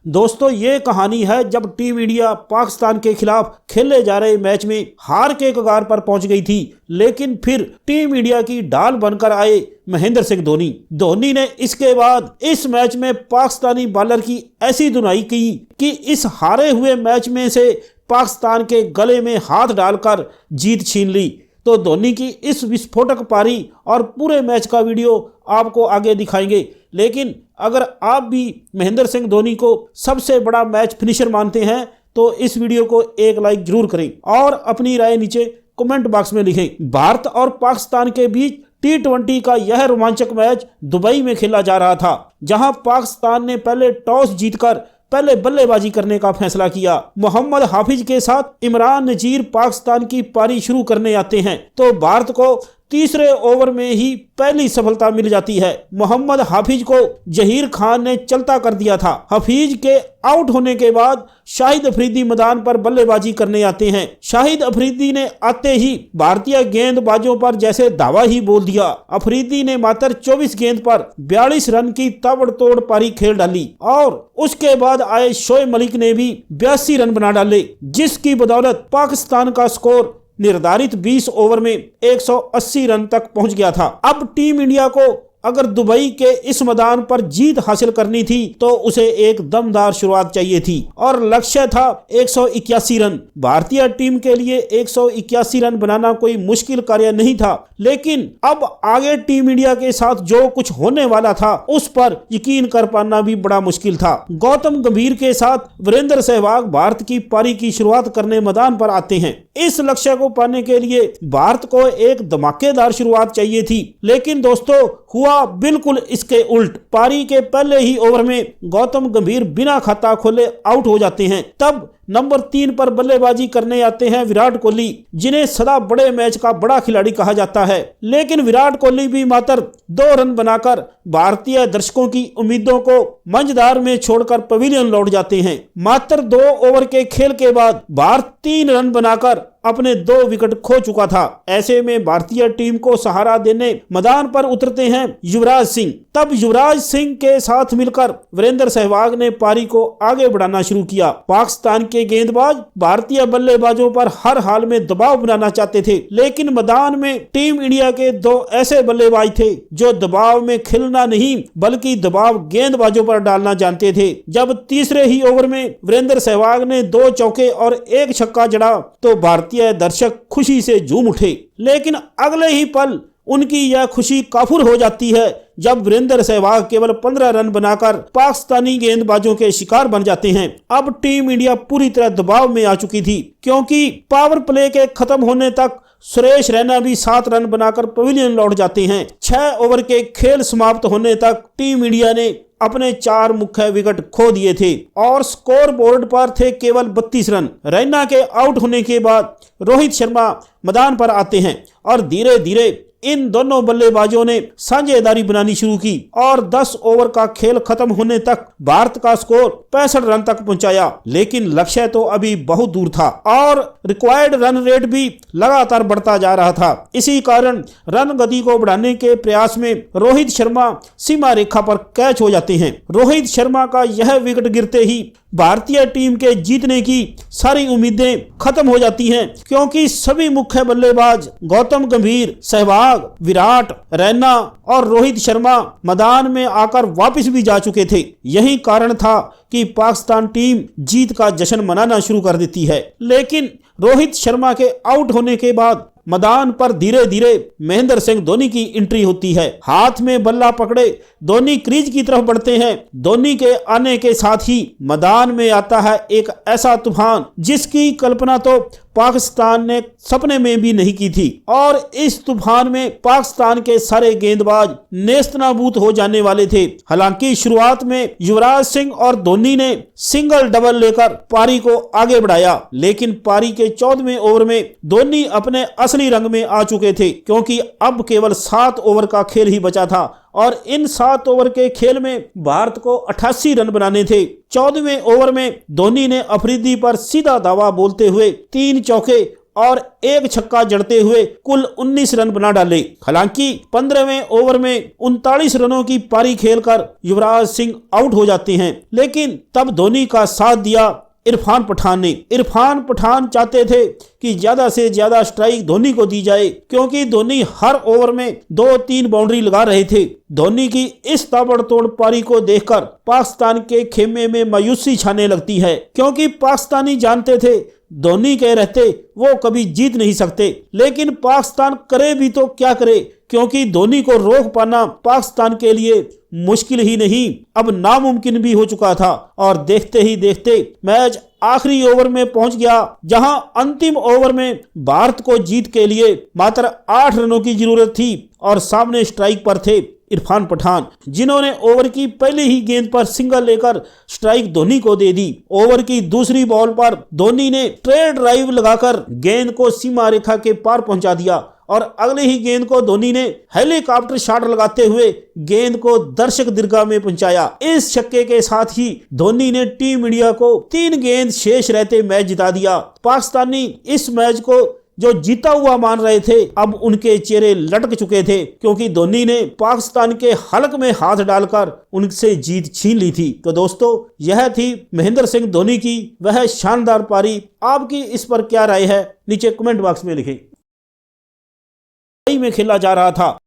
दोस्तों ये कहानी है जब टीम इंडिया पाकिस्तान के खिलाफ खेले जा रहे मैच में हार के कगार पर पहुंच गई थी, लेकिन फिर टीम इंडिया की ढाल बनकर आए महेंद्र सिंह धोनी। धोनी ने इसके बाद इस मैच में पाकिस्तानी बॉलर की ऐसी धुनाई की कि इस हारे हुए मैच में से पाकिस्तान के गले में हाथ डालकर जीत छीन ली। तो धोनी की इस विस्फोटक पारी और पूरे मैच का वीडियो आपको आगे दिखाएंगे, लेकिन अगर आप भी महेंद्र सिंह धोनी को सबसे बड़ा मैच फिनिशर मानते हैं तो इस वीडियो को एक लाइक जरूर करें और अपनी राय नीचे कमेंट बॉक्स में लिखें। भारत और पाकिस्तान के बीच T20 का यह रोमांचक मैच दुबई में खेला जा रहा था, जहां पाकिस्तान ने पहले टॉस जीतकर पहले बल्लेबाजी करने का फैसला किया। मोहम्मद हाफिज के साथ इमरान नजीर पाकिस्तान की पारी शुरू करने आते हैं तो भारत को तीसरे ओवर में ही पहली सफलता मिल जाती है। मोहम्मद हाफिज को जहीर खान ने चलता कर दिया था। हाफिज के आउट होने के बाद शाहिद अफरीदी मैदान पर बल्लेबाजी करने आते हैं। शाहिद अफरीदी ने आते ही भारतीय गेंदबाजों पर जैसे धावा ही बोल दिया। अफरीदी ने मात्र 24 गेंद पर 42 रन की ताबड़तोड़ पारी खेल डाली और उसके बाद आए शोएब मलिक ने भी 82 रन बना डाले, जिसकी बदौलत पाकिस्तान का स्कोर निर्धारित 20 ओवर में 180 रन तक पहुंच गया था। अब टीम इंडिया को अगर दुबई के इस मैदान पर जीत हासिल करनी थी तो उसे एक दमदार शुरुआत चाहिए थी और लक्ष्य था 181 रन। भारतीय टीम के लिए 181 रन बनाना कोई मुश्किल कार्य नहीं था, लेकिन अब आगे टीम इंडिया के साथ जो कुछ होने वाला था उस पर यकीन कर पाना भी बड़ा मुश्किल था। गौतम गंभीर के साथ वीरेंद्र सहवाग भारत की पारी की शुरुआत करने मैदान पर आते हैं। इस लक्ष्य को पाने के लिए भारत को एक धमाकेदार शुरुआत चाहिए थी, लेकिन दोस्तों हुआ बिल्कुल इसके उल्ट। पारी के पहले ही ओवर में गौतम गंभीर बिना खाता खोले आउट हो जाते हैं। तब नंबर 3 पर बल्लेबाजी करने आते हैं विराट कोहली, जिन्हें सदा बड़े मैच का बड़ा खिलाड़ी कहा जाता है। लेकिन विराट कोहली भी मात्र 2 रन बनाकर भारतीय दर्शकों की उम्मीदों को मंझधार में छोड़कर पवेलियन लौट जाते हैं। मात्र 2 ओवर के खेल के बाद भारत 3 रन बनाकर अपने 2 विकेट खो चुका था। ऐसे में भारतीय टीम को सहारा देने मैदान पर उतरते हैं युवराज सिंह। तब युवराज सिंह के साथ मिलकर वीरेंद्र सहवाग ने पारी को आगे बढ़ाना शुरू किया। पाकिस्तान के गेंदबाज भारतीय बल्लेबाजों पर हर हाल में दबाव बनाना चाहते थे, लेकिन मैदान में टीम इंडिया के 2 ऐसे बल्लेबाज थे जो दबाव में खेलना नहीं बल्कि दबाव गेंदबाजों पर डालना जानते थे। जब तीसरे ही ओवर में वीरेंद्र सहवाग ने 2 चौके और 1 छक्का जड़ा तो भारतीय दर्शक खुशी से झूम उठे, लेकिन अगले ही पल उनकी यह खुशी काफुर हो जाती है जब वीरेंद्र सहवाग केवल 15 रन बनाकर पाकिस्तानी गेंदबाजों के शिकार बन जाते हैं। अब टीम इंडिया पूरी तरह दबाव में आ चुकी थी, क्योंकि पावर प्ले के खत्म होने तक सुरेश रैना भी 7 रन बनाकर पवेलियन लौट जाते हैं। 6 ओवर के खेल समाप्त होने तक टीम इंडिया ने अपने 4 मुख्य विकेट खो दिए थे और स्कोर बोर्ड पर थे केवल 32 रन। रैना के आउट होने के बाद रोहित शर्मा मैदान पर आते हैं और धीरे धीरे इन दोनों बल्लेबाजों ने साझेदारी बनानी शुरू की और 10 ओवर का खेल खत्म होने तक भारत का स्कोर 65 रन तक पहुंचाया। लेकिन लक्ष्य तो अभी बहुत दूर था और रिक्वायर्ड रन रेट भी लगातार बढ़ता जा रहा था। इसी कारण रन गति को बढ़ाने के प्रयास में रोहित शर्मा सीमा रेखा पर कैच हो जाते हैं। रोहित शर्मा का यह विकेट गिरते ही भारतीय टीम के जीतने की सारी उम्मीदें खत्म हो जाती हैं, क्योंकि सभी मुख्य बल्लेबाज गौतम गंभीर, सहवाग, विराट, रैना और रोहित शर्मा मैदान में आकर वापस भी जा चुके थे। यही कारण था कि पाकिस्तान टीम जीत का जश्न मनाना शुरू कर देती है। लेकिन रोहित शर्मा के आउट होने के बाद मैदान पर धीरे धीरे महेंद्र सिंह धोनी की एंट्री होती है। हाथ में बल्ला पकड़े धोनी क्रीज की तरफ बढ़ते हैं। धोनी के आने के साथ ही मैदान में आता है एक ऐसा तूफान जिसकी कल्पना तो पाकिस्तान ने सपने में भी नहीं की थी और इस तूफान में पाकिस्तान के सारे गेंदबाज नेस्तनाबूद हो जाने वाले थे। हालांकि शुरुआत में युवराज सिंह और धोनी ने सिंगल डबल लेकर पारी को आगे बढ़ाया, लेकिन पारी के 14वें ओवर में धोनी अपने असली रंग में आ चुके थे, क्योंकि अब केवल 7 ओवर का खेल ही बचा था और इन 7 ओवर के खेल में भारत को 88 रन बनाने थे। 14वें ओवर में धोनी ने अफरीदी पर सीधा दावा बोलते हुए 3 चौके और एक छक्का जड़ते हुए कुल 19 रन बना डाले। हालांकि 15वें ओवर में 39 रनों की पारी खेलकर युवराज सिंह आउट हो जाते हैं, लेकिन तब धोनी का साथ दिया इरफान पठान ने। इरफान पठान चाहते थे कि ज्यादा से ज्यादा स्ट्राइक धोनी को दी जाए, क्योंकि धोनी हर ओवर में 2-3 बाउंड्री लगा रहे थे। धोनी की इस ताबड़तोड़ पारी को देखकर पाकिस्तान के खेमे में मायूसी छाने लगती है, क्योंकि पाकिस्तानी जानते थे धोनी के रहते वो कभी जीत नहीं सकते। लेकिन पाकिस्तान करे भी तो क्या करे, क्योंकि धोनी को रोक पाना पाकिस्तान के लिए मुश्किल ही नहीं, अब नामुमकिन भी हो चुका था। और देखते ही देखते मैच आखिरी ओवर में पहुंच गया, जहां अंतिम ओवर में भारत को जीत के लिए मात्र 8 रनों की जरूरत थी और सामने स्ट्राइक पर थे इरफान पठान, जिन्होंने ओवर की पहली ही गेंद पर सिंगल लेकर स्ट्राइक धोनी को दे दी। ओवर की दूसरी बॉल पर धोनी ने ट्रेड ड्राइव लगाकर गेंद को सीमा रेखा के पार पहुंचा दिया और अगले ही गेंद को धोनी ने हेलीकॉप्टर शॉट लगाते हुए गेंद को दर्शक दीर्घा में पहुंचाया। इस छक्के के साथ ही धोनी ने टीम इंडिया को 3 गेंद शेष रहते मैच जिता दिया। पाकिस्तानी इस मैच को जो जीता हुआ मान रहे थे, अब उनके चेहरे लटक चुके थे, क्योंकि धोनी ने पाकिस्तान के हलक में हाथ डालकर उनसे जीत छीन ली थी। तो दोस्तों, यह थी महेंद्र सिंह धोनी की वह शानदार पारी। आपकी इस पर क्या राय है, नीचे कमेंट बॉक्स में लिखें। में खेला जा रहा था